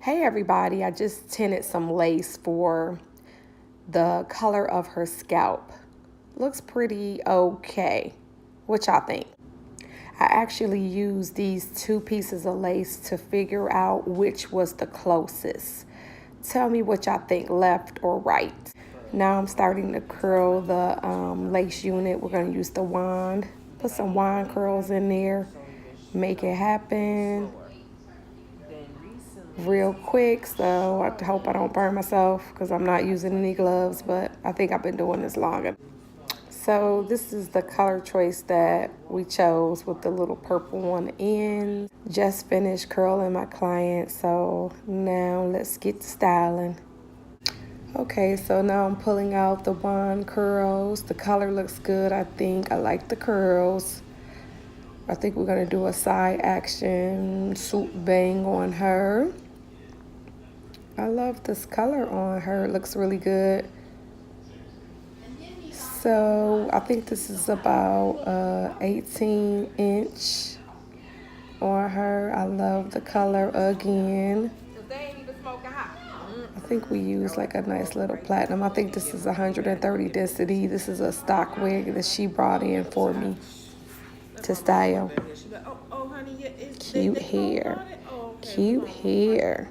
Hey everybody, I just tinted some lace for the color of her scalp. Looks pretty okay. What y'all think? I actually used these two pieces of lace to figure out which was the closest. Tell me what y'all think, left or right. Now I'm starting to curl the lace unit. We're going to use the wand. Put some wand curls in there. Make it happen real quick, so I hope I don't burn myself because I'm not using any gloves, but I think I've been doing this longer. So this is the color choice that we chose with the little purple on the end. Just finished curling my client, so now let's get to styling. Okay, so now I'm pulling out the wand curls. The color looks good, I think. I like the curls. I think we're gonna do a side action swoop bang on her. I love this color on her. It looks really good. So I think this is about 18 inch on her. I love the color again. I think we use like a nice little platinum. I think this is 130 density. This is a stock wig that she brought in for me to style. Cute hair. Cute hair.